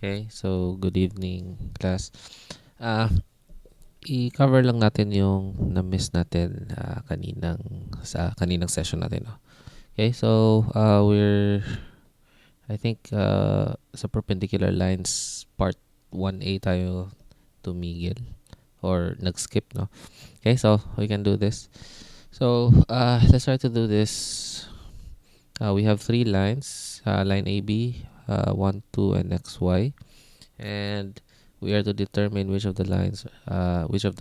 Okay, so good evening, class. Ah, i-cover lang natin yung na-miss natin kaninang session natin, no? Okay, so I think sa perpendicular lines part 1A tayo tumigil or nag-skip, no? Okay, so we can do this. So let's try to do this. We have three lines, line AB, 1, 2, and XY. And we are to determine which of the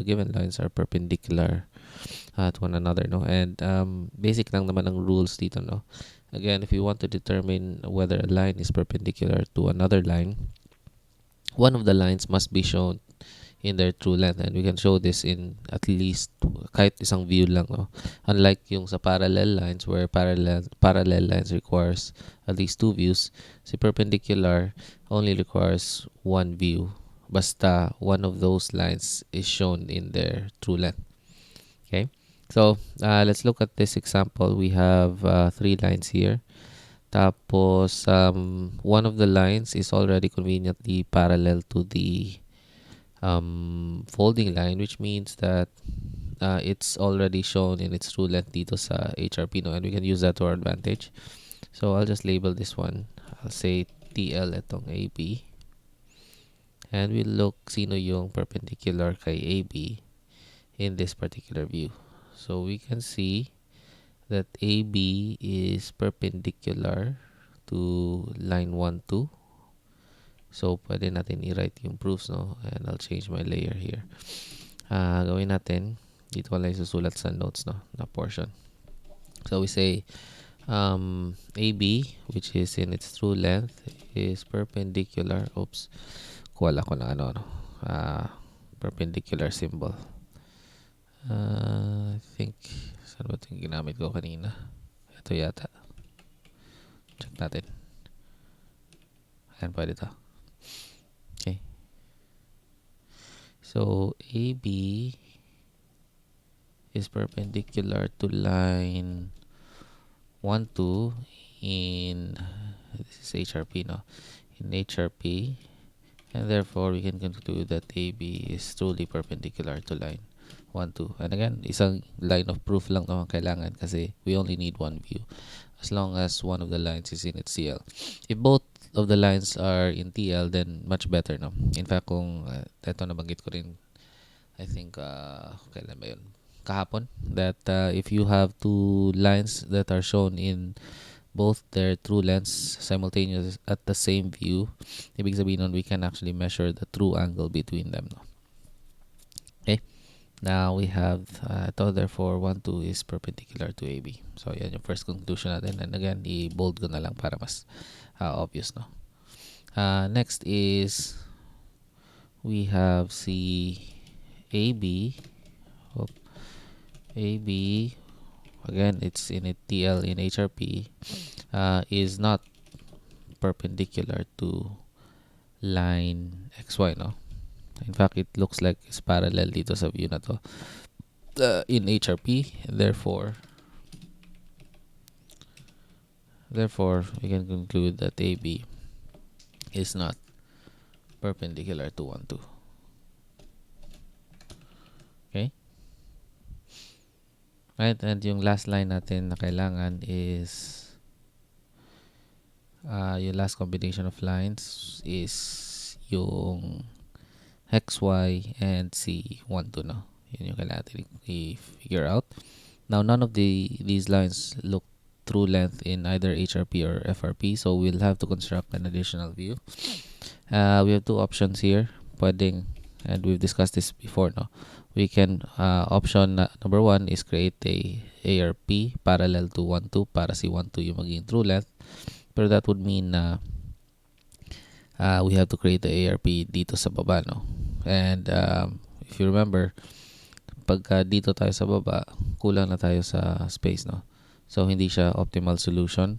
given lines are perpendicular to one another, no? And basic lang naman ang rules dito, no? Again, if you want to determine whether a line is perpendicular to another line, one of the lines must be shown in their true length, and we can show this in at least kahit isang view lang, no? Unlike yung sa parallel lines where parallel lines requires at least two views, si perpendicular only requires one view basta one of those lines is shown in their true length. Okay, so let's look at this example. We have three lines here, tapos one of the lines is already conveniently parallel to the folding line, which means that it's already shown in its true length dito sa HRP, no? And we can use that to our advantage. So I'll just label this one. I'll say TL itong AB. And we'll look sino yung perpendicular kay AB in this particular view. So we can see that AB is perpendicular to line 1, 2. So, pwede natin i-write yung proofs, no? And I'll change my layer here. Gawin natin, dito ko lang isusulat sa notes, no? Na portion. So, we say AB, which is in its true length, is perpendicular. Oops. Kuwala ko na perpendicular symbol. I think, saan ba ito yung ginamit ko kanina? Ito yata. Check natin. Ayan, pwede ito. Okay. So, AB is perpendicular to line 1, 2 in, this is HRP, no? In HRP, and therefore we can conclude that AB is truly perpendicular to line 1, 2. And again, isang line of proof lang naman kailangan kasi we only need one view as long as one of the lines is in its TL. If both of the lines are in TL, then much better, no? In fact, kung ito nabanggit ko rin, I think kailan ba yun? Kahapon, that if you have two lines that are shown in both their true lengths simultaneous at the same view, ibig sabihin nun, we can actually measure the true angle between them, no? Okay, now we have ito, therefore 1, 2 is perpendicular to AB. So yan yung first conclusion natin, and again, i-bold ko na lang para mas obvious, no? Next is we have AB. AB, again, it's in a TL in HRP, is not perpendicular to line XY, no? In fact, it looks like it's parallel dito sa view na to in HRP. Therefore, we can conclude that AB is not perpendicular to 1, 2. Okay? Right, and yung last line natin na kailangan is yung last combination of lines is yung XY and C1, 2, no? Yun yung kailangan natin i-figure out. Now, none of these lines look true length in either HRP or FRP, so we'll have to construct an additional view. We have two options here. Pwedeng, and we've discussed this before, no? We can, option number 1 is create a ARP parallel to 1, 2 para si 1, 2 yung maging true length. Pero that would mean we have to create the ARP dito sa baba, no? And if you remember, pagka dito tayo sa baba, kulang na tayo sa space, no? So, hindi siya optimal solution.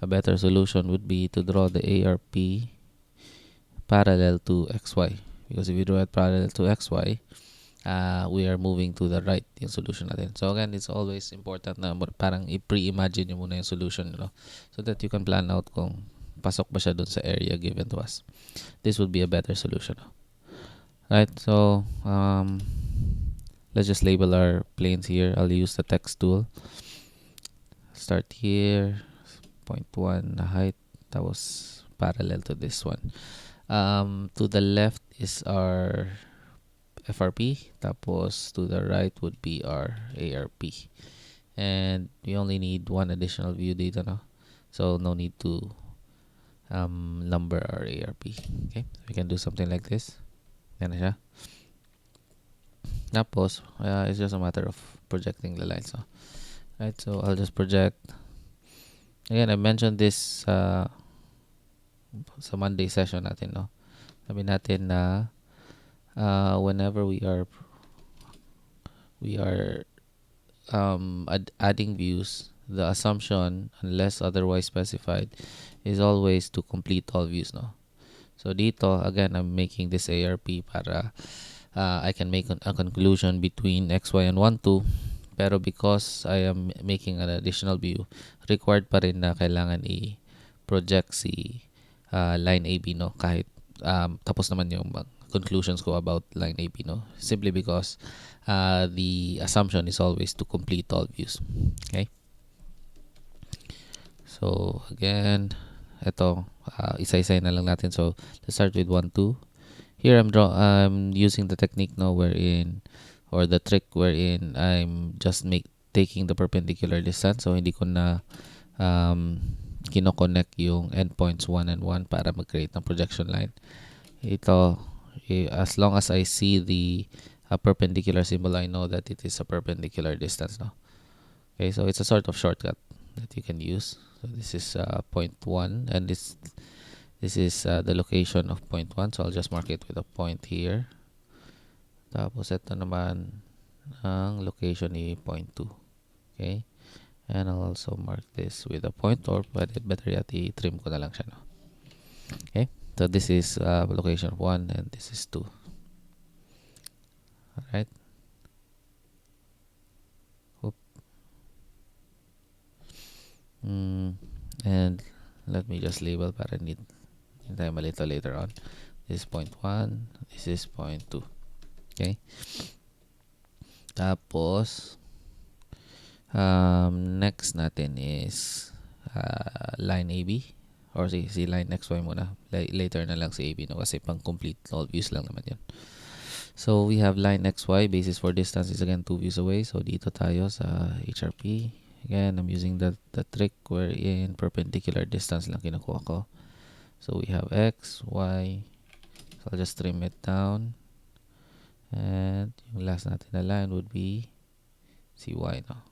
A better solution would be to draw the ARP parallel to XY. Because if you draw it parallel to XY, we are moving to the right yung solution natin. So again, it's always important na parang i-pre-imagine nyo muna yung solution, no? So that you can plan out kung pasok ba siya dun sa area given to us. This would be a better solution. Right, so let's just label our planes here. I'll use the text tool. Start here, 0.1 na height. That was parallel to this one. To the left is our FRP. Tapos to the right would be our ARP. And we only need one additional view dito, no? So no need to number our ARP. Okay, we can do something like this. Yan na siya. Tapos, it's just a matter of projecting the lines, no? Right, so I'll just project. Again, I mentioned this sa Monday session natin, no? Sabi natin na whenever we are adding views, the assumption, unless otherwise specified, is always to complete all views, no? So dito, again, I'm making this ARP para I can make a conclusion between X, Y, and 1, 2. Pero because I am making an additional view, required pa rin na kailangan i-project si line AB, no? Kahit tapos naman yung conclusions ko about line AB, no? Simply because the assumption is always to complete all views. Okay? So, again, ito, isa-isa na lang natin. So, let's start with 1, 2. Here, I'm using the technique, no, wherein, or the trick wherein I'm just taking the perpendicular distance. So, hindi ko na kinoconnect yung endpoints 1 and 1 para mag-create ng projection line. Ito, as long as I see the perpendicular symbol, I know that it is a perpendicular distance, no? Okay, so it's a sort of shortcut that you can use. So this is point 1, and this is the location of point 1. So I'll just mark it with a point here. Tapos ito naman ang location ni point 2. Okay, and I'll also mark this with a point, or better yet, i-trim ko na lang siya, no? Okay, so this is location 1 and this is 2. Alright. And let me just label para need tayo malito later on. This is point 1, this is point 2. Okay. Tapos next natin is line AB, or si line XY muna. Later na lang si AB, no, kasi pang complete all views lang naman yun. So we have line XY, basis for distance is again 2 views away. So dito tayo sa HRP. Again, I'm using the trick wherein perpendicular distance lang kinukuha ko. So we have X, Y. So I'll just trim it down. And yung last natin na line would be CY, no?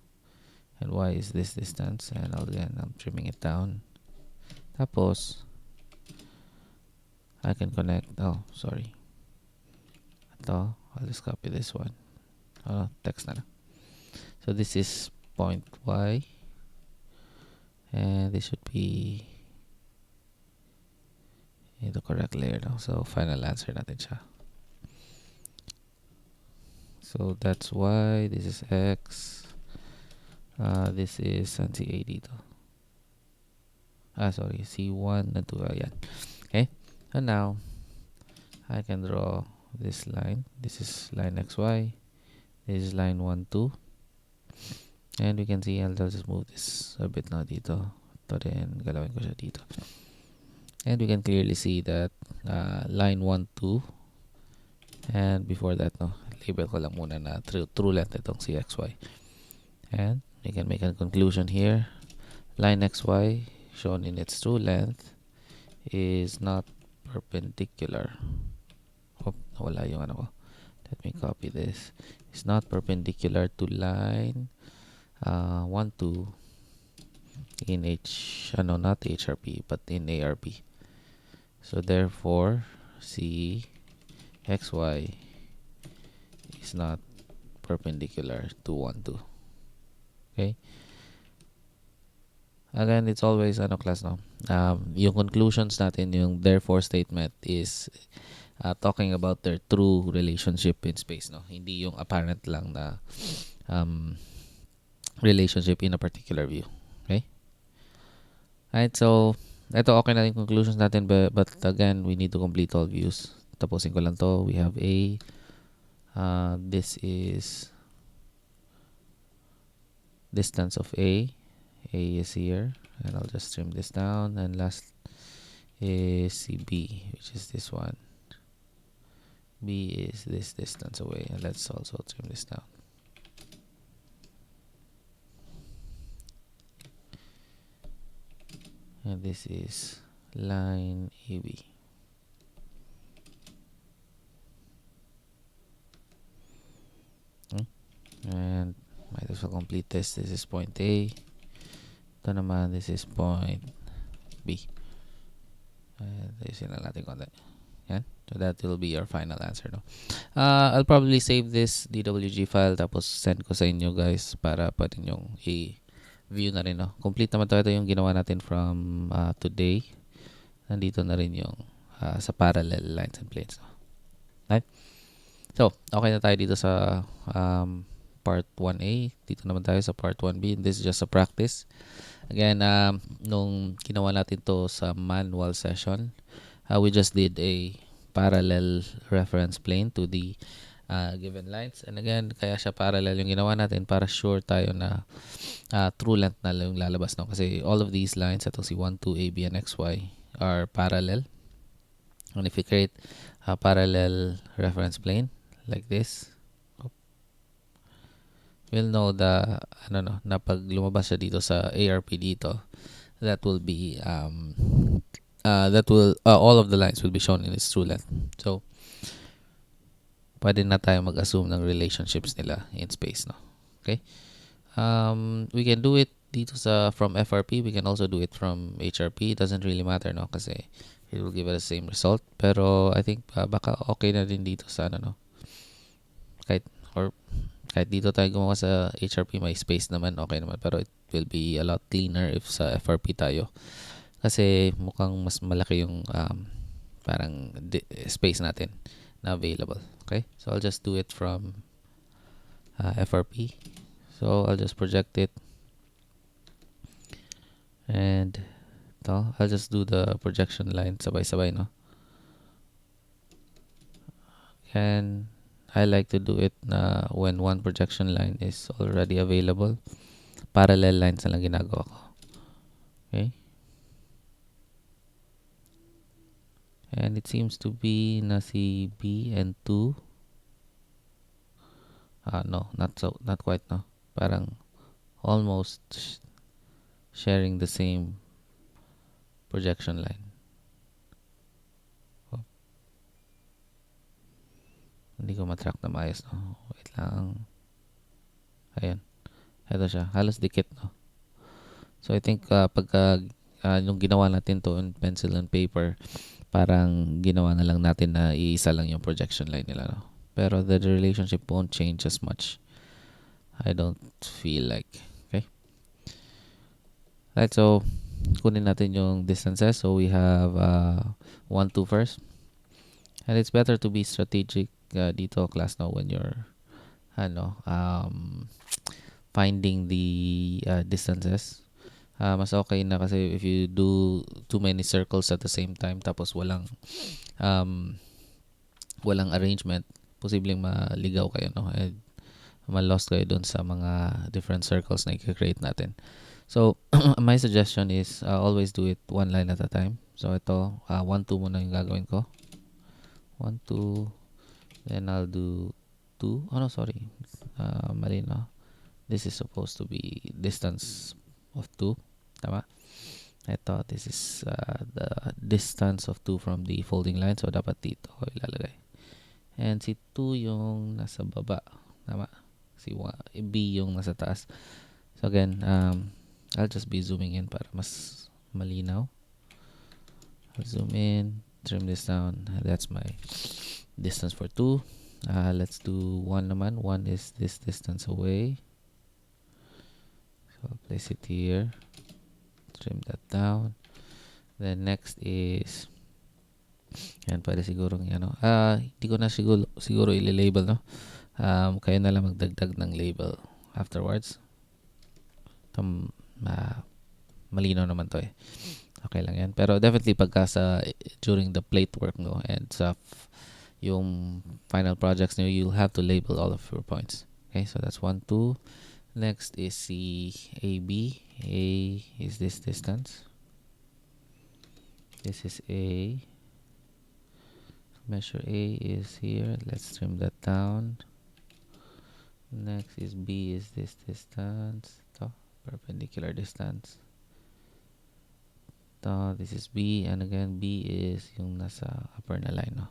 And Y is this distance. And I'm trimming it down. Tapos, I can connect. Oh, sorry. Ito, I'll just copy this one. Text na lang. So this is point Y, and this should be in the correct layer, no? So final answer natin siya. So that's Y, this is X, this is CA dito. Sorry, C1 and 2, ayan. Okay, and now I can draw this line. This is line XY, this is line 1, 2. And we can see, I'll just move this a bit na dito. Ito rin, galawin ko siya dito. And we can clearly see that line 1, 2. And before that, no, label ko lang muna na true length itong CXY. And we can make a conclusion here. Line XY, shown in its true length, is not perpendicular. Nawala yung ano ko. Let me copy this. It's not perpendicular to line 1, 2 in not HRP, but in ARP. So therefore, CXY is not perpendicular to 1, 2. Okay? Again, it's always class, no? Yung conclusions natin, yung therefore statement is talking about their true relationship in space, no? Hindi yung apparent lang na relationship in a particular view. Okay? Alright, so ito okay na yung conclusions natin, but again, we need to complete all views. Tapusin ko lang to. We have A. This is distance of A. A is here. And I'll just trim this down. And last is CB, which is this one. B is this distance away. And let's also trim this down. And this is line AB. And might as well complete this. This is point A. Ito naman, this is point B. Ayusin lang natin konti. Yan. So that will be your final answer, no? I'll probably save this DWG file tapos send ko sa inyo guys para pwede nyong i-view na rin, no? Complete naman to. Ito yung ginawa natin from today. Nandito na rin yung sa parallel lines and planes, no? Right? So, okay na tayo dito sa part 1A. Dito naman tayo sa part 1B. This is just a practice. Again, nung ginawa natin to sa manual session, we just did a parallel reference plane to the given lines. And again, kaya siya parallel yung ginawa natin para sure tayo na true length na yung lalabas, no? Kasi all of these lines, itong si 1, 2, A, B, and XY are parallel. And if you create a parallel reference plane like this, we'll know na pag lumabas siya dito sa ARP dito, that will be all of the lines will be shown in its true length. So pwede na tayo mag-assume ng relationships nila in space, no? Okay? We can do it dito from FRP. We can also do it from HRP. It doesn't really matter, no? Kasi it will give us the same result. Pero I think baka okay na din dito sa no? Kahit dito tayo gumawa sa HRP, may space naman, okay naman. Pero it will be a lot cleaner if sa FRP tayo. Kasi mukhang mas malaki yung parang space natin na available. Okay? So I'll just do it from FRP. So I'll just project it. And ito, I'll just do the projection line sabay-sabay, no? And I like to do it when one projection line is already available. Parallel lines na lang ginagawa ko. Okay? And it seems to be na si B and 2. No, not quite, no. Parang almost sharing the same projection line. Hindi ko matrack na maayos, no? Wait lang. Ayan. Ito siya. Halos dikit, no? So, I think pagka yung ginawa natin to in pencil and paper, parang ginawa na lang natin na iisa lang yung projection line nila, no? Pero the relationship won't change as much. I don't feel like. Okay? Right, so, kunin natin yung distances. So, we have 1, 2 first. And it's better to be strategic dito, class, now when you're finding the distances. Mas okay na kasi if you do too many circles at the same time tapos walang arrangement, posibleng maligaw kayo, no? And ma-lost kayo dun sa mga different circles na i-create natin. So, my suggestion is always do it one line at a time. So, ito, 1, 2 muna yung gagawin ko. 1, 2, then I'll do 2. Oh no, sorry. Mali, no? This is supposed to be distance of 2. Tama? Ito, this is the distance of 2 from the folding line. So, dapat dito ko ilalagay. And si 2 yung nasa baba. Tama? Si B yung nasa taas. So, again, I'll just be zooming in para mas malinaw. I'll zoom in, trim this down. That's my distance for 2. Let's do 1 naman. 1 is this distance away. So, I'll place it here. Trim that down. Then, next is yan, pwede siguro hindi ko na siguro i-label, no? Kayo na lang magdagdag ng label afterwards. Malinaw naman to eh. Okay lang yan. Pero definitely pagka during the plate work no and sa yung final projects nyo, you'll have to label all of your points. Okay, so that's 1, 2. Next is the AB. A is this distance. This is A. Measure A is here. Let's trim that down. Next is B is this distance. Ito, perpendicular distance. Ito, this is B. And again, B is yung nasa upper na line. No?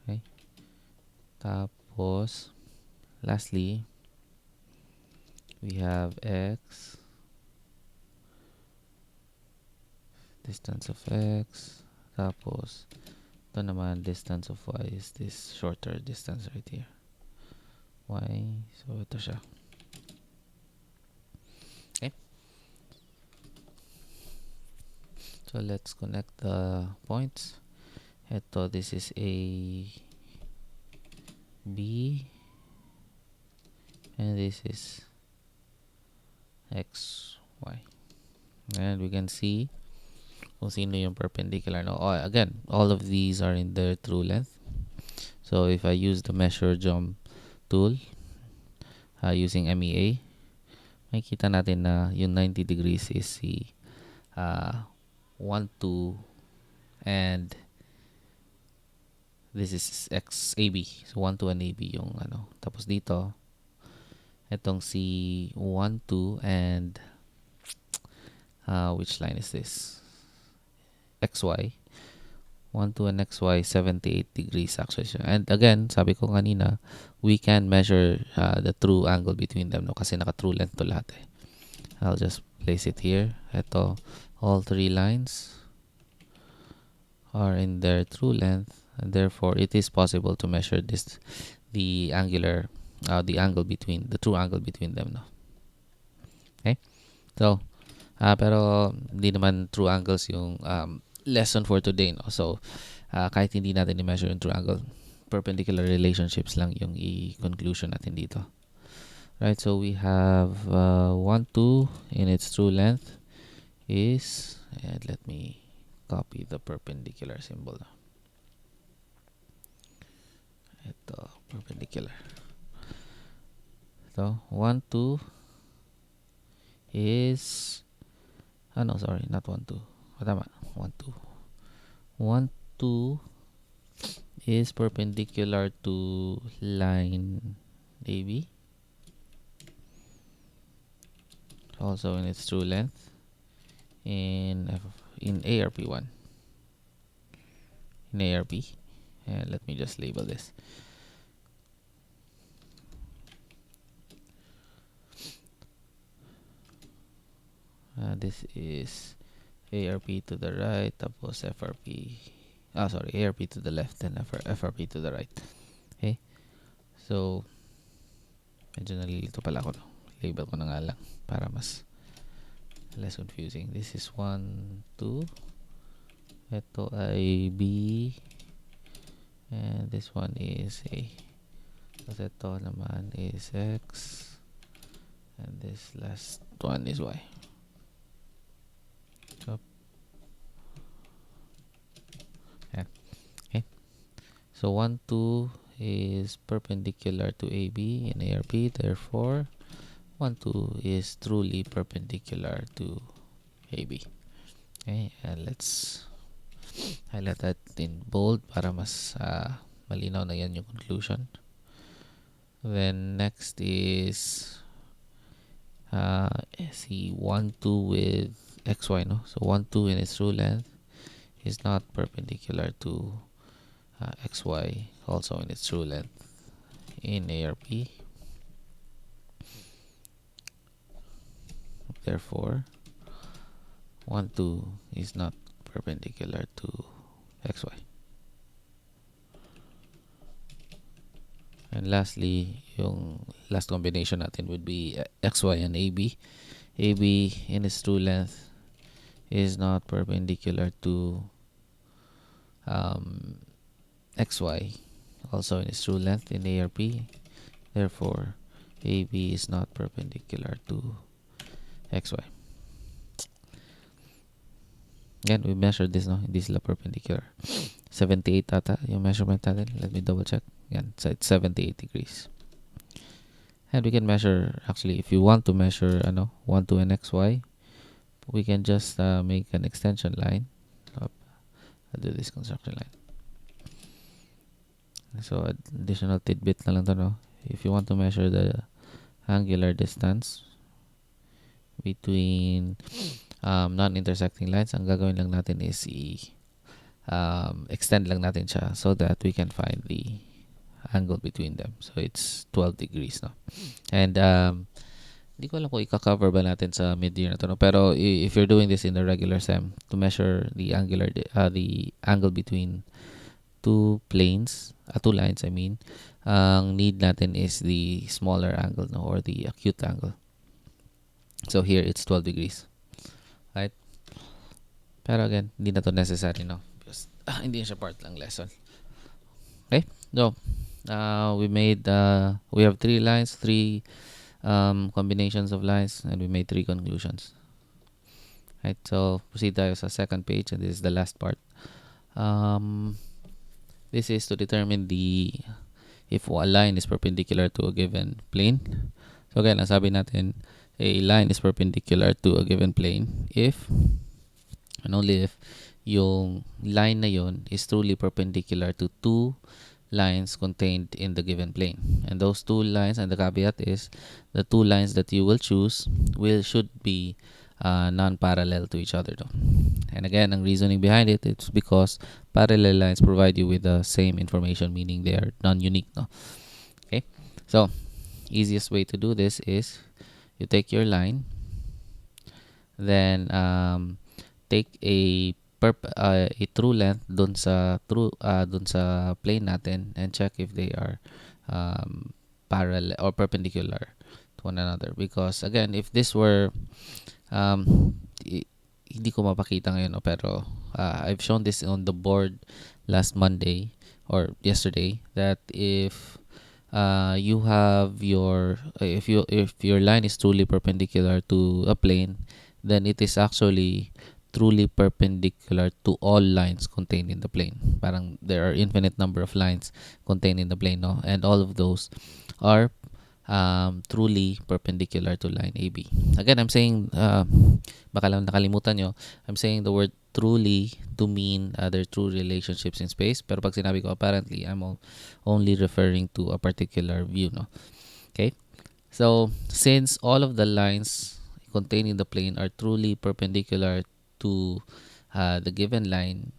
Okay. Tapos, lastly, we have X. Distance of X. Tapos, ito naman, distance of Y is this shorter distance right here. Y. So, ito siya. Okay. So, let's connect the points. Ito, this is A, B. And this is X, Y. And we can see kung sino yung perpendicular. No? Oh, again, all of these are in their true length. So, if I use the measure jump tool using MEA, makikita natin na yung 90 degrees is si 1, 2, and this is X, AB. So, 1, 2, and AB yung ano. Tapos dito, itong si 1, 2, and which line is this? XY. 1, 2, and XY, 78 degrees actually. And again, sabi ko kanina, we can measure the true angle between them, no? Kasi naka-true length to lahat eh. I'll just place it here. Ito, all three lines are in their true length, and therefore it is possible to measure this, the angle between, the true angle between them, no? Okay? So, pero hindi naman true angles yung lesson for today, no? So, kahit hindi natin i-measure yung true angle, perpendicular relationships lang yung i-conclusion natin dito. Right, so we have 1, 2 in its true length is, and let me copy the perpendicular symbol. Ito, perpendicular. So, 1, 2 is, no, sorry, not 1, 2. Tama, 1, 2. 1, 2 is perpendicular to line AB. Also in its true length in ARP1. In ARP. And let me just label this. This is ARP to the right, tapos FRP. ARP to the left and FRP to the right. Okay? So, medyo nalilito pala ako. Label ko na nga lang para mas less confusing. This is 1, 2. Ito ay B. And this one is A. Tapos ito naman is X. And this last one is Y. So, yeah. Okay. So 1, 2 is perpendicular to AB in ARP. Therefore, 1, 2 is truly perpendicular to AB. Okay, and let's highlight that in bold para mas malinaw na yan yung conclusion. Then next is see 1, 2 with XY, no? So 1, 2 in its true length is not perpendicular to XY, also in its true length in ARP. Therefore, 1, 2 is not perpendicular to XY. And lastly, yung last combination natin would be XY and AB. AB in its true length is not perpendicular to XY, also in its true length in ARP. Therefore, AB is not perpendicular to XY. Again, we measured this, no? Hindi sila perpendicular. 78 ata yung measurement natin. Let me double check. Yan, so it's 78 degrees. And we can measure, actually, if you want to measure 1, 2, and xy, we can just make an extension line. I'll do this construction line. So, additional tidbit na lang to, no? If you want to measure the angular distance between non-intersecting lines, ang gagawin lang natin is extend lang natin siya so that we can find the angle between them. So, it's 12 degrees, no? And, hindi ko alam kung i-cover ba natin sa mid-year na to, no? Pero if you're doing this in the regular SEM, to measure the the angle between two lines, I mean, ang need natin is the smaller angle, no, or the acute angle. So here it's 12 degrees, right? Pero again, hindi na to necessary, no, because hindi siya part lang lesson. Okay, so we have 3 lines, 3 combinations of lines, and we made 3 conclusions. Right, so proceed tayo sa second page, and this is the last part. This is to determine if a line is perpendicular to a given plane. So again, ang sabi natin, a line is perpendicular to a given plane if and only if yung line na yun is truly perpendicular to 2 lines contained in the given plane. And those 2 lines, and the caveat is, the 2 lines that you will choose should be non-parallel to each other, no? And again, ang reasoning behind it's because parallel lines provide you with the same information, meaning they are non-unique, no? Okay, so easiest way to do this is you take your line, then take a true length dun sa plane natin, and check if they are parallel or perpendicular to one another. Because again, if this were hindi ko mapakita ngayon, no, pero I've shown this on the board last Monday or yesterday, that if you have if your line is truly perpendicular to a plane, then it is actually truly perpendicular to all lines contained in the plane. Parang there are infinite number of lines contained in the plane, no? And all of those are truly perpendicular to line AB. Again, I'm saying, baka lang nakalimutan nyo, I'm saying the word truly to mean there are true relationships in space. Pero pag sinabi ko apparently, I'm only referring to a particular view, no? Okay? So, since all of the lines contained in the plane are truly perpendicular to the given line,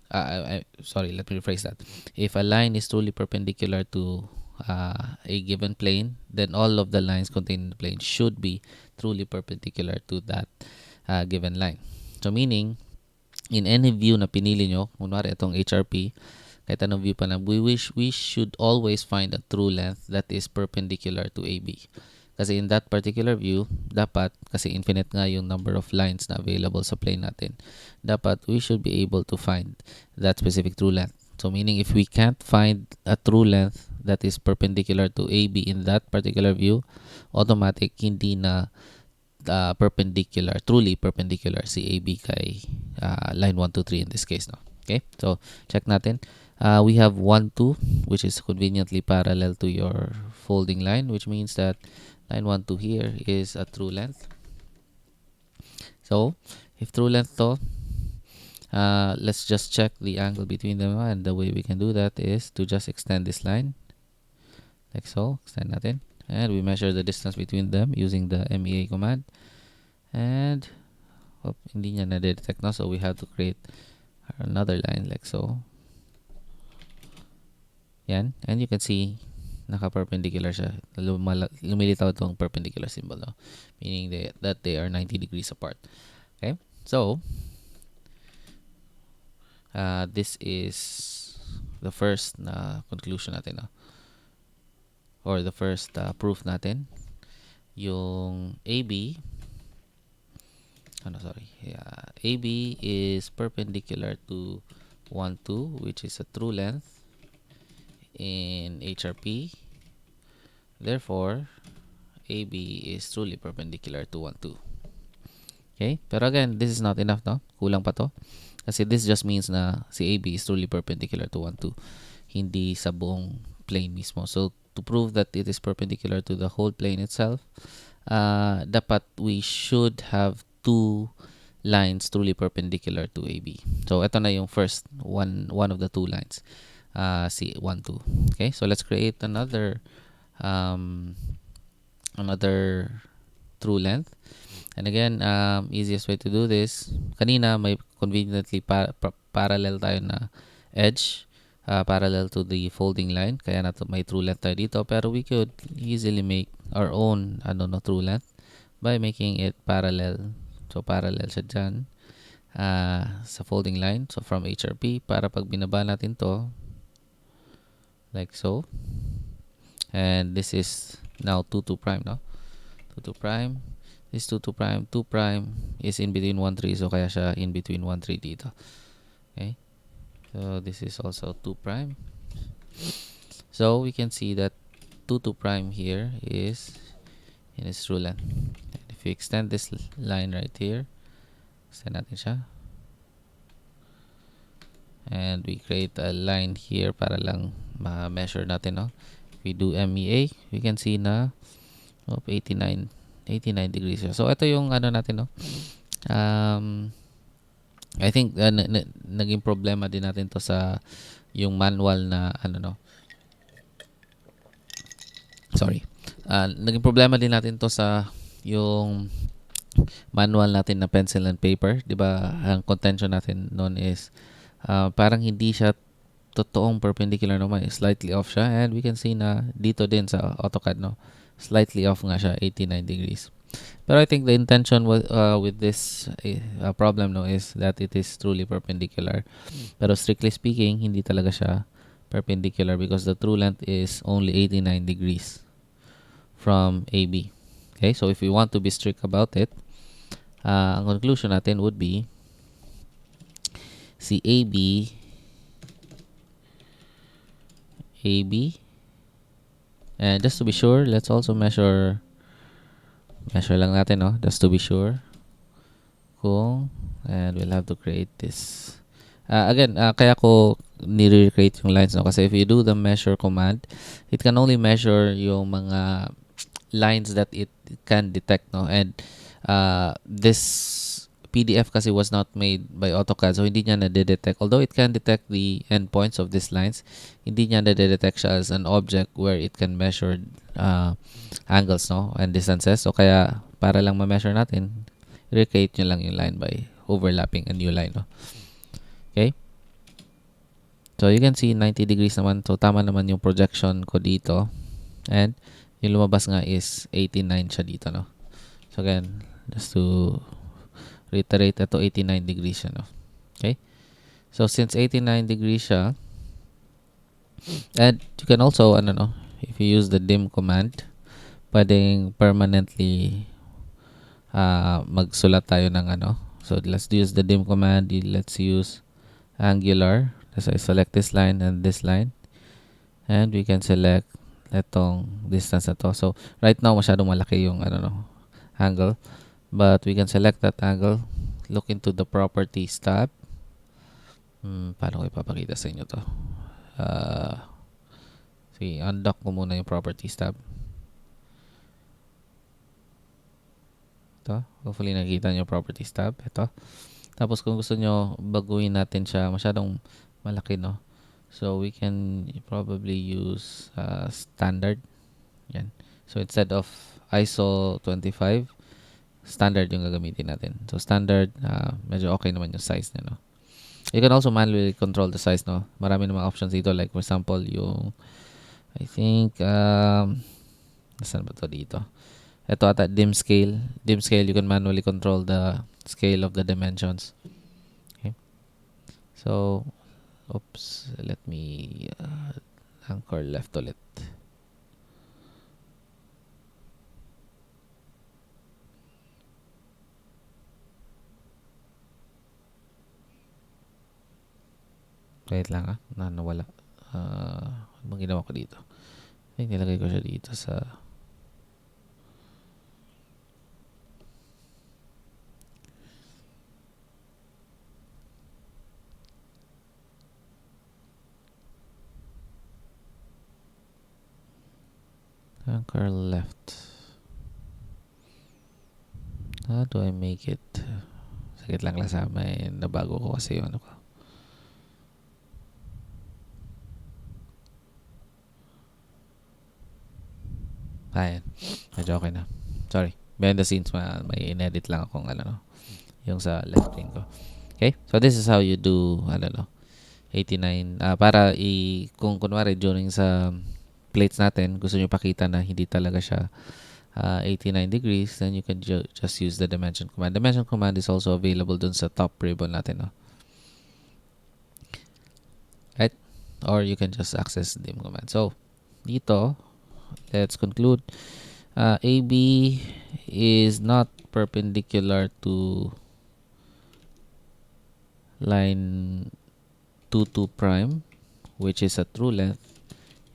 sorry, let me rephrase that. If a line is truly perpendicular to a given plane, then all of the lines contained in the plane should be truly perpendicular to that given line. So meaning, in any view na pinili nyo, kunwari itong HRP, kahit anong view pa na, we should always find a true length that is perpendicular to AB. Kasi in that particular view, dapat, kasi infinite nga yung number of lines na available sa plane natin, dapat we should be able to find that specific true length. So meaning, if we can't find a true length that is perpendicular to AB in that particular view, automatic hindi na truly perpendicular si AB kay line 1, 2, 3 in this case, no? Okay, so check natin. We have 1, 2, which is conveniently parallel to your folding line, which means that line 1, 2 here is a true length. So if true length to, let's just check the angle between them, and the way we can do that is to just extend this line like so. Extend natin, and we measure the distance between them using the MEA command, and hindi niya na-detect, no? So we have to create another line like so. Yan, and you can see naka-perpendicular siya. Lumilitaw itong perpendicular symbol, no? Meaning that they are 90 degrees apart. Okay, so this is the first conclusion natin, no? Or the first proof natin. Yung AB, AB is perpendicular to 1, 2, which is a true length in HRP. Therefore, AB is truly perpendicular to 1, 2. Okay? Pero again, this is not enough, no? Kulang pa to. Kasi this just means na si AB is truly perpendicular to 1, 2. Hindi sa buong plane mismo. So, to prove that it is perpendicular to the whole plane itself, dapat we should have two lines truly perpendicular to AB. So, ito na yung first one of the two lines. Si 1, 2. Okay, so let's create another true length. And again, easiest way to do this, kanina may conveniently parallel tayo na edge, parallel to the folding line, kaya may true length tayo dito, pero we could easily make our own true length by making it parallel. So parallel siya dyan sa folding line, so from HRP, para pag binaba natin to like so, and this is now 2, 2 prime, no? 2, 2 prime. This 2, 2 prime. 2 prime is in between 1, 3. So, kaya siya in between 1, 3 dito. Okay. So, this is also 2 prime. So, we can see that 2, 2 prime here is in its true length. And if we extend this line right here, extend natin siya. And we create a line here para lang ma-measure natin, no? If we do MEA, we can see na 89 degrees. So, ito yung natin, no? I think naging problema din natin to sa yung manual na sorry. Naging problema din natin to sa yung manual natin na pencil and paper. 'Di ba? Ang contention natin noon is parang hindi siya totoong perpendicular naman. Slightly off siya. And we can see na dito din sa AutoCAD, no? Slightly off nga siya, 89 degrees. Pero I think the intention with this problem, no, is that it is truly perpendicular. Pero strictly speaking, hindi talaga siya perpendicular because the true length is only 89 degrees from AB. Okay, so if we want to be strict about it, ang conclusion natin would be si AB, and just to be sure, let's also measure lang natin, no, just to be sure kung, and we'll have to create this. Again, kaya ko ni-recreate yung lines, no, kasi if you do the measure command, it can only measure yung mga lines that it can detect, no, and this PDF kasi was not made by AutoCAD, so hindi niya na-detect. Although it can detect the endpoints of these lines, hindi niya na-detect siya as an object where it can measure angles, no, and distances. So kaya para lang ma-measure natin, recreate nyo lang yung line by overlapping a new line, no. Okay? So you can see 90 degrees naman. So tama naman yung projection ko dito. And yung lumabas nga is 89 siya dito, no. So again, just to reiterate, ito 89 degrees siya, no. Okay? So since 89 degrees siya, and you can also, if you use the dim command, pwedeng permanently magsulat tayo ng So let's use the dim command. Let's use angular. So I select this line and this line. And we can select itong distance na to. So right now, masyadong malaki yung angle. But we can select that angle. Look into the properties tab. Paano ko ipapakita sa inyo to? Sige, undock ko muna yung properties tab. Ito. Hopefully nakikita nyo properties tab. Ito. Tapos kung gusto nyo baguhin natin siya, masyadong malaki, no? So we can probably use standard. Yan. So instead of ISO 25, standard yung gagamitin natin. So standard, medyo okay naman yung size niya, no? You can also manually control the size, no? Marami namang options dito. Like for example, yung I think nasaan ba to dito? Ito ata, dim scale. Dim scale, you can manually control the scale of the dimensions. Okay. So, oops, let me anchor left ulit. Wait lang nawala. Ano bang ginawa ko dito? Ay, nilagay ko siya dito sa Anchor left. How do I make it? Sakit lang sa may nabago ko kasi yung ano ko. Ayan. Medyo okay na. Sorry. Behind the scenes, may in-edit lang akong yung sa left lane ko. Okay? So, this is how you do, 89. Para kung kunwari during sa plates natin, gusto nyo pakita na hindi talaga siya 89 degrees, then you can just use the dimension command. Dimension command is also available dun sa top ribbon natin, no? Right? Or you can just access dim command. So, dito, let's conclude. AB is not perpendicular to line 22 prime, which is a true length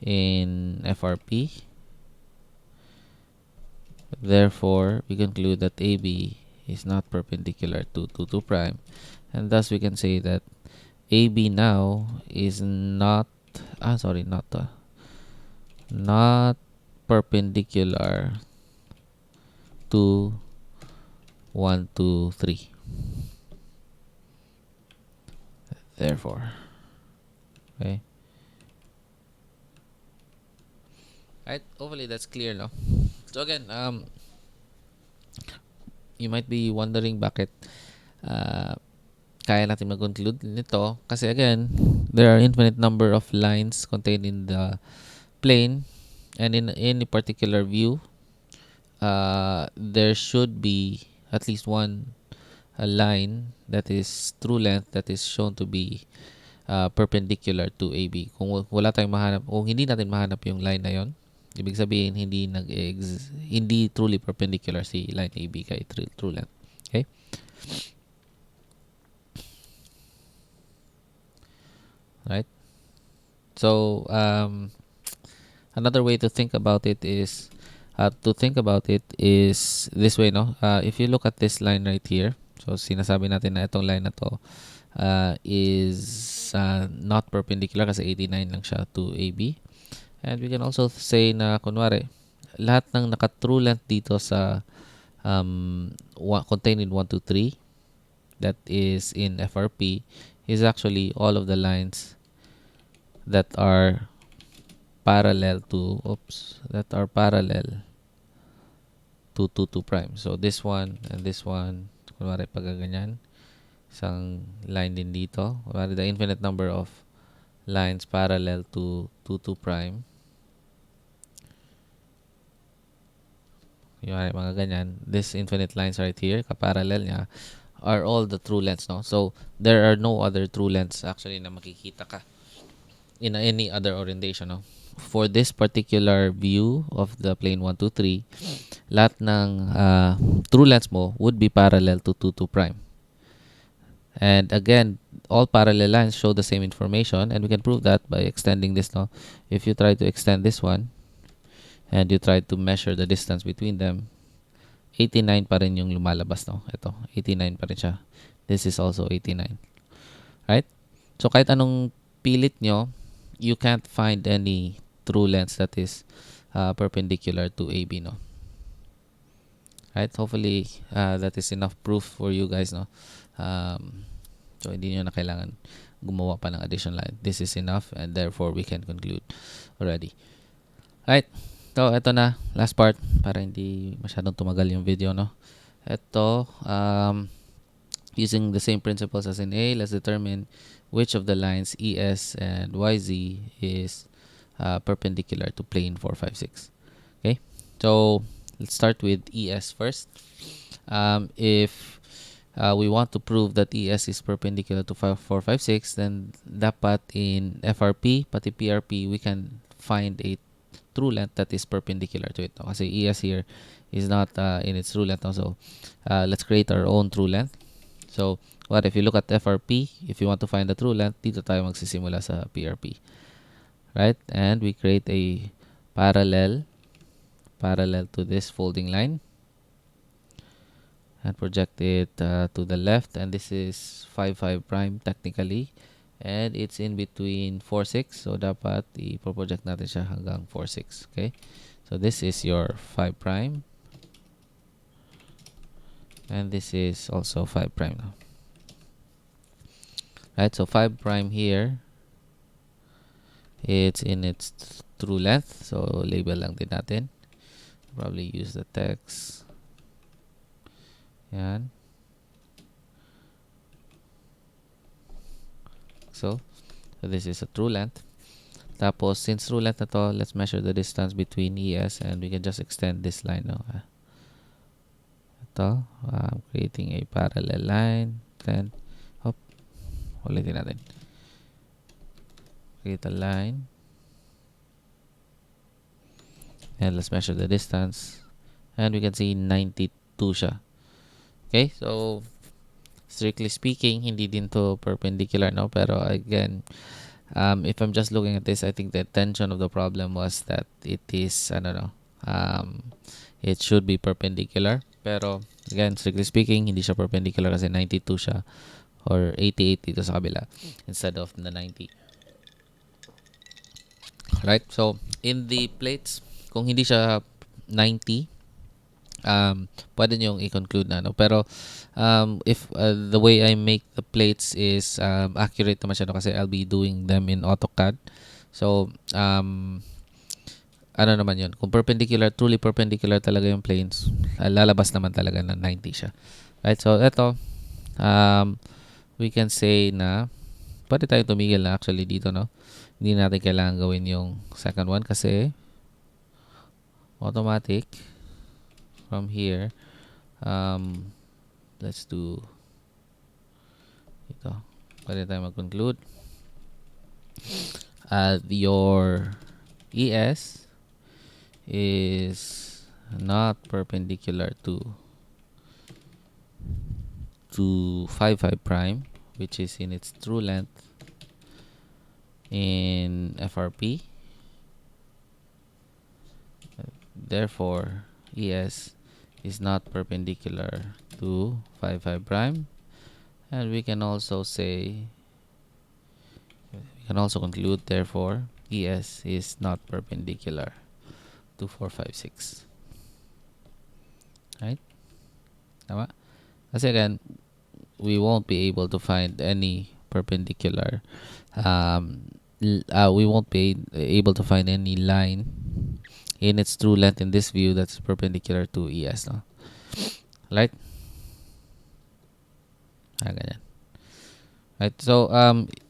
in FRP. Therefore, we conclude that AB is not perpendicular to 22 prime, and thus we can say that AB now is not perpendicular to 1, 2, 3. Therefore, okay. Right, hopefully that's clear, no? So again, you might be wondering bakit kaya natin mag-conclude nito kasi again, there are infinite number of lines contained in the plane, and in any particular view, there should be at least one line that is true length that is shown to be perpendicular to AB. Kung wala tayong mahanap, kung hindi natin mahanap yung line na yon, ibig sabihin hindi truly perpendicular si line AB kay true length. Okay? Right? So, another way to think about it is this way, no? If you look at this line right here, so sinasabi natin na itong line na to is not perpendicular kasi 89 lang siya to AB. And we can also say na kunwari, lahat ng naka-true length dito sa contained in 1, 2, 3 that is in FRP is actually all of the lines that are parallel to 22 prime. So this one and this one, kunwari pag ganyan, isang line din dito. Kunwari the infinite number of lines parallel to 22 prime. Kunwari mga ganyan, this infinite lines right here, kaparallel niya, are all the true lengths, no? So there are no other true lengths actually na makikita ka in any other orientation, no? For this particular view of the plane 1, 2, 3, lahat ng true lengths mo would be parallel to 2, 2 prime. And again, all parallel lines show the same information, and we can prove that by extending this, no? If you try to extend this one and you try to measure the distance between them, 89 pa rin yung lumalabas, no? Ito, 89 pa rin siya. This is also 89. Right? So kahit anong pilit nyo, you can't find any true lengths that is perpendicular to AB, no? Right? Hopefully, that is enough proof for you guys, no? So, hindi nyo na kailangan gumawa pa ng addition line. This is enough, and therefore, we can conclude already. Right? So, ito na. Last part, para hindi masyadong tumagal yung video, no? Ito, using the same principles as in A, let's determine which of the lines ES and YZ is perpendicular to plane 4, 5, 6. Okay? So, let's start with ES first. If we want to prove that ES is perpendicular to 4, 5, 6, then dapat in FRP, pati PRP, we can find a true length that is perpendicular to it. No? Kasi ES here is not in its true length. No? So, let's create our own true length. So, if you look at FRP, if you want to find the true length, dito tayo magsisimula sa PRP. Right? And we create a parallel to this folding line and project it to the left, and this is 5, 5 prime technically, and it's in between 4, 6, so dapat i-project natin siya hanggang 4, 6. Okay? So this is your 5 prime. And this is also 5 prime now. Right, so 5 prime here, it's in its true length. So label lang din natin. Probably use the text. Yan. So this is a true length. Tapos, since true length na to, let's measure the distance between ES and we can just extend this line. No? Ito, I'm creating a parallel line. Then, ulitin natin. Create a line. And let's measure the distance. And we can see 92 siya. Okay, so strictly speaking, hindi din to perpendicular, no? Pero again, if I'm just looking at this, I think the tension of the problem was that it is, I don't know, it should be perpendicular. Pero again, strictly speaking, hindi siya perpendicular kasi 92 siya or 88 dito sa kabila instead of the 90. Right? So, in the plates, kung hindi siya 90, pwede nyong i-conclude na, no? Pero if the way I make the plates is accurate naman siya, no? Kasi I'll be doing them in AutoCAD. So ano naman yun, kung perpendicular, truly perpendicular talaga yung planes, lalabas naman talaga na 90 siya. Right, so ito we can say na pwede tayo tumigil na actually dito, no? Hindi natin kailangan gawin yung second one kasi automatic from here. Let's do ito. Pwede tayo mag-conclude. Your ES is not perpendicular to 5 prime, which is in its true length in FRP. Therefore, ES is not perpendicular to 5 prime, and we can also conclude therefore ES is not perpendicular to 4, 5, 6. Right? Tama? Kasi again, we won't be able to find any perpendicular we won't be able to find any line in its true length in this view that's perpendicular to ES, no? Right? Ganyan. Right? So,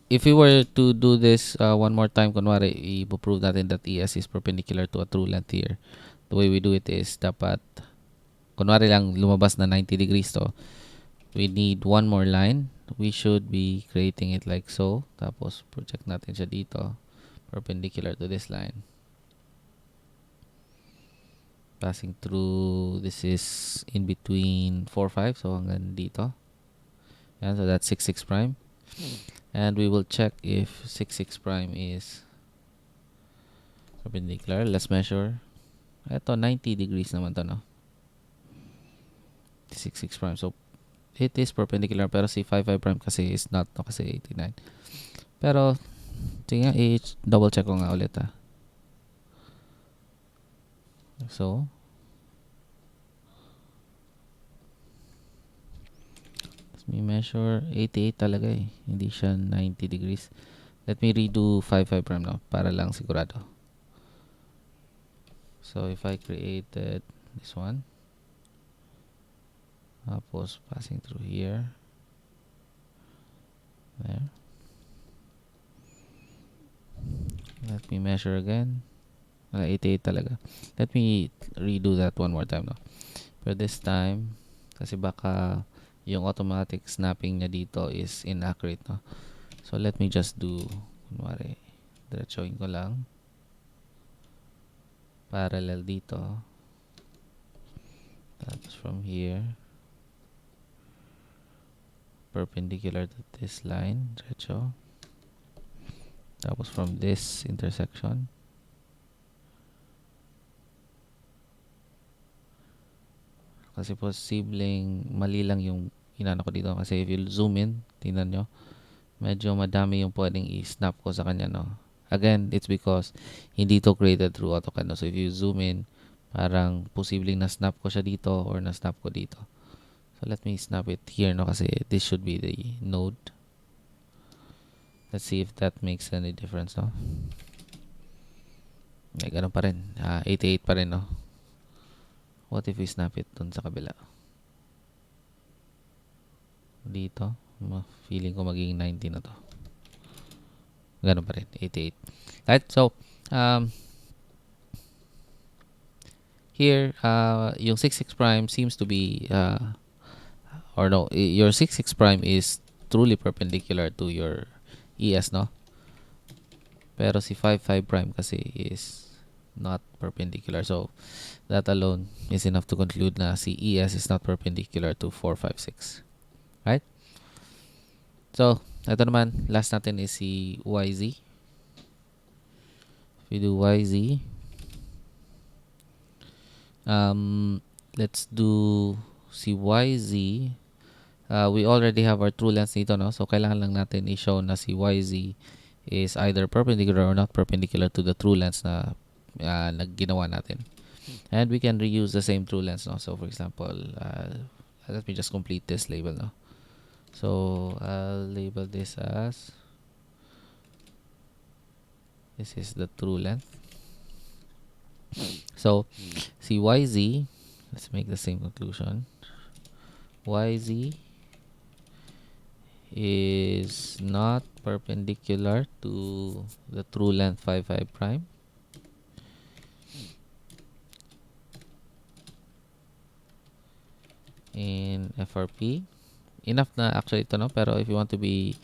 if we were to do this one more time, kunwari, i-prove natin that ES is perpendicular to a true length here. The way we do it is, dapat, kunwari lang, lumabas na 90 degrees to. We need one more line. We should be creating it like so. Tapos, project natin siya dito. Perpendicular to this line. Passing through, this is in between 4, 5. So, hanggang dito. Yan, so that's 6, 6 prime. And we will check if 6, 6 prime is perpendicular. Let's measure. Ito, 90 degrees naman to, no? 6, 6 prime. So, it is perpendicular. Pero si 5, 5 prime kasi is not, no? Kasi 89. Pero, sige nga, i-double check ko nga ulit, ha? So, let me measure 88 talaga eh. Hindi siya 90 degrees. Let me redo 5, 5 prime now para lang sigurado. So, if I created this one, tapos passing through here, there. Let me measure again. 88 talaga. Let me redo that one more time, no? Pero this time, kasi baka yung automatic snapping niya dito is inaccurate, no? So, let me just do, kunwari, diretsuhin ko lang. Parallel dito. Tapos from here, perpendicular to this line, diretso. Tapos from this intersection, kasi posibleng mali lang yung inano ko dito. Kasi if you zoom in, tingnan nyo, medyo madami yung pwedeng i-snap ko sa kanya, no? Again, it's because hindi to created through AutoCAD. No? So if you zoom in, parang posibleng na-snap ko siya dito or na-snap ko dito. So let me snap it here, no? Kasi this should be the node. Let's see if that makes any difference, no? Ay, ganun pa rin. 88 pa rin, no? What if we snap it dun sa kabila? Dito. Feeling ko magiging 90 na to. Ganun pa rin. 88. Right? So, here, yung 66 prime seems to be, or no, your 66 prime is truly perpendicular to your ES, no? Pero si 55 prime kasi is not perpendicular. So, that alone is enough to conclude na si ES is not perpendicular to 456. Right? So, ito naman, last natin is si YZ. If we do YZ, let's do si YZ. We already have our true length dito, no? So, kailangan lang natin i-show na si YZ is either perpendicular or not perpendicular to the true length na ginawa natin. And we can reuse the same true length, no? So, for example, let me just complete this label, no? So, I'll label this as, this is the true length. So, see YZ, let's make the same conclusion. YZ is not perpendicular to the true length 55 prime. In FRP. Enough na actually ito, no? Pero if you want to be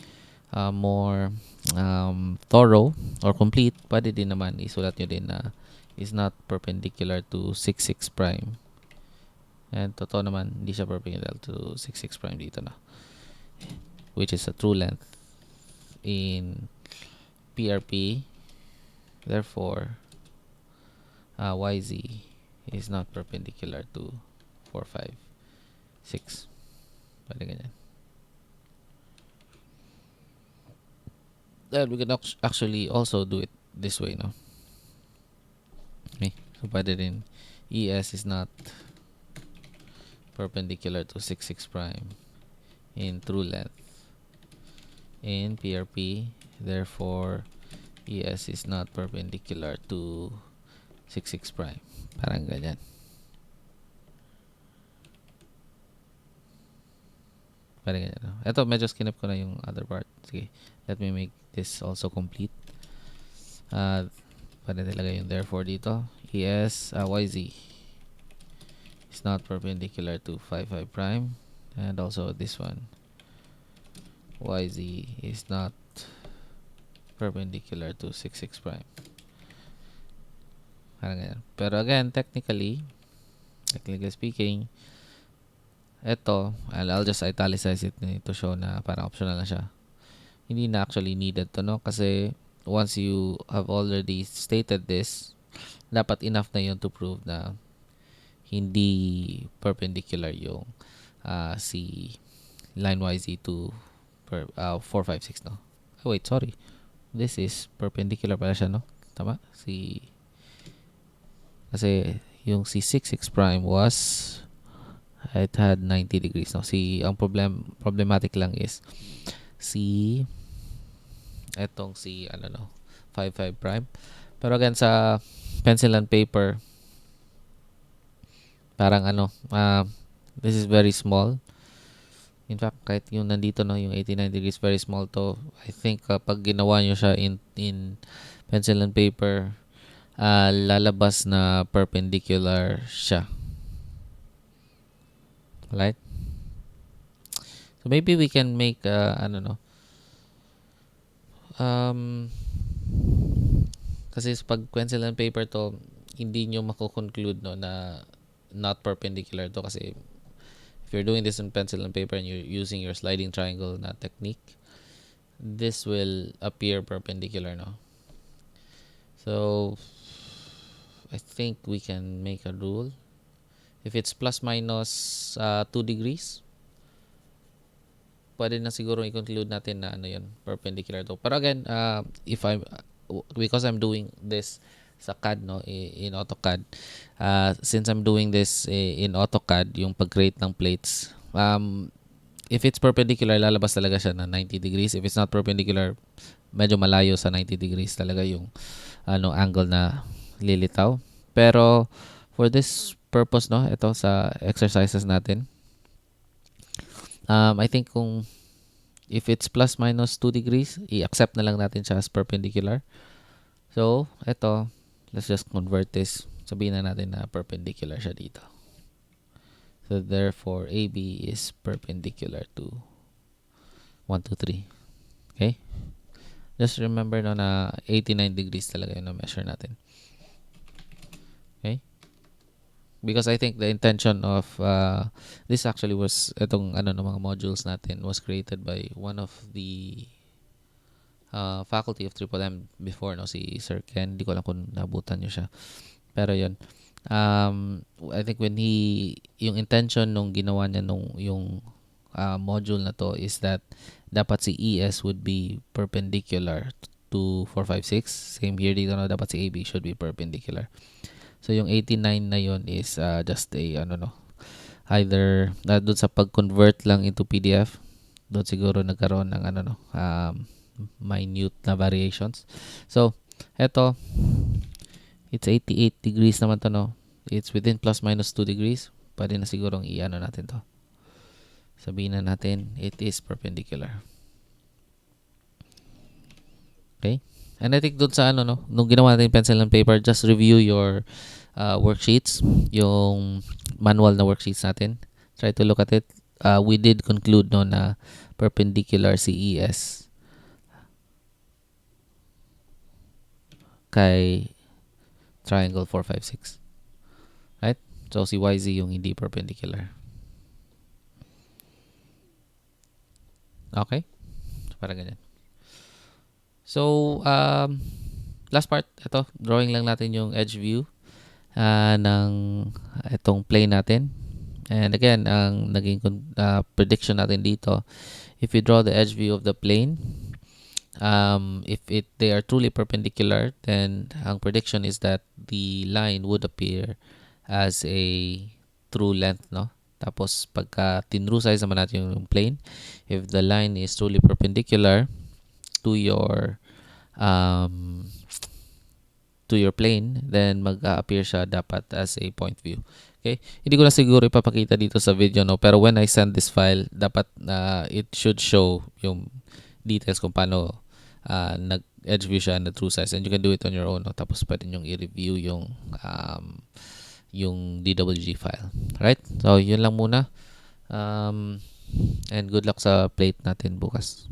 more thorough or complete, pwede din naman isulat nyo din na is not perpendicular to 66 prime. And totoo naman, hindi siya perpendicular to 66 prime dito na. Which is a true length in PRP. Therefore, YZ is not perpendicular to 456. Pwede ganyan. Then we can actually also do it this way, no? Okay. So, pwede din ES is not perpendicular to 66 prime in true length in PRP. Therefore, ES is not perpendicular to 66 prime. Parang ganyan. Parang ganyan. No? Ito, medyo skinip ko na yung other part. Sige, let me make this also complete. Pwede talaga yung therefore dito. ES, YZ is not perpendicular to 55 prime. And also this one. YZ is not perpendicular to 66 prime. Parang ganyan. Pero again, technically speaking, ito, I'll just italicize it to show na parang optional na siya. Hindi na actually needed to, no? Kasi once you have already stated this, dapat enough na yun to prove na hindi perpendicular yung si line YZ to 456, no? Oh, wait, sorry. This is perpendicular pala siya, no? Tama? Kasi yung si 66 prime was, it had 90 degrees, no? Ang problematic lang is etong 55 prime. Pero again, sa pencil and paper, parang this is very small. In fact, kahit yung nandito, no, yung 89 degrees, very small to. I think pag ginawa nyo siya in pencil and paper, lalabas na perpendicular siya. Right? So maybe we can make, kasi pag pencil and paper to, hindi nyo makukonclude, no, na not perpendicular to, kasi if you're doing this on pencil and paper and you're using your sliding triangle na technique, this will appear perpendicular, no? So, I think we can make a rule. If it's plus minus 2 degrees, pwede na siguro i-conclude natin na yun, perpendicular to. Pero again, if because I'm doing this sa CAD, no, in AutoCAD. Since I'm doing this in AutoCAD, yung pag-create ng plates, if it's perpendicular, lalabas talaga siya na 90 degrees. If it's not perpendicular, medyo malayo sa 90 degrees talaga yung angle na lilitaw. Pero for this purpose, no, ito sa exercises natin, I think kung if it's plus minus 2 degrees, i-accept na lang natin siya as perpendicular. So, ito, let's just convert this. Sabihin na natin na perpendicular siya dito. So, therefore, AB is perpendicular to 1, 2, 3. Okay? Just remember no, na 89 degrees talaga yung na-measure natin. Okay? Because I think the intention of this actually was itong ng mga modules natin was created by one of the faculty of Triple M before, no, si Sir Ken. Hindi ko alam kung nabutan niyo siya. Pero yun. I think when yung intention nung ginawa niya yung module na to is that dapat si ES would be perpendicular to 456. Same here dito na dapat si AB should be perpendicular. So yung 89 na yun is just a either doon sa pag-convert lang into PDF, doon siguro nagkaroon ng minute na variations. So eto, it's 88 degrees naman to, no. It's within plus minus 2 degrees. Pwede na sigurong natin to. Sabihin na natin it is perpendicular. Okay? And I think doon sa nung ginawa natin pencil and paper, just review your worksheets, yung manual na worksheets natin. Try to look at it. We did conclude na perpendicular si ES kay triangle 456. Right? So si YZ yung hindi perpendicular. Okay? So, parang ganyan. So, last part, ito, drawing lang natin yung edge view ng itong plane natin. And again, ang naging prediction natin dito, if you draw the edge view of the plane, if they are truly perpendicular, then ang prediction is that the line would appear as a true length, no? Tapos, pagka tinrue-size naman natin yung plane, if the line is truly perpendicular to your plane, then mag-appear siya dapat as a point view. Okay? Hindi ko na siguro ipapakita dito sa video, no, pero when I send this file, dapat it should show yung details kung paano nag-edge view siya na true size, and you can do it on your own, no? Tapos pwede nyo i-review yung DWG file. Right? So, yun lang muna. And good luck sa plate natin bukas.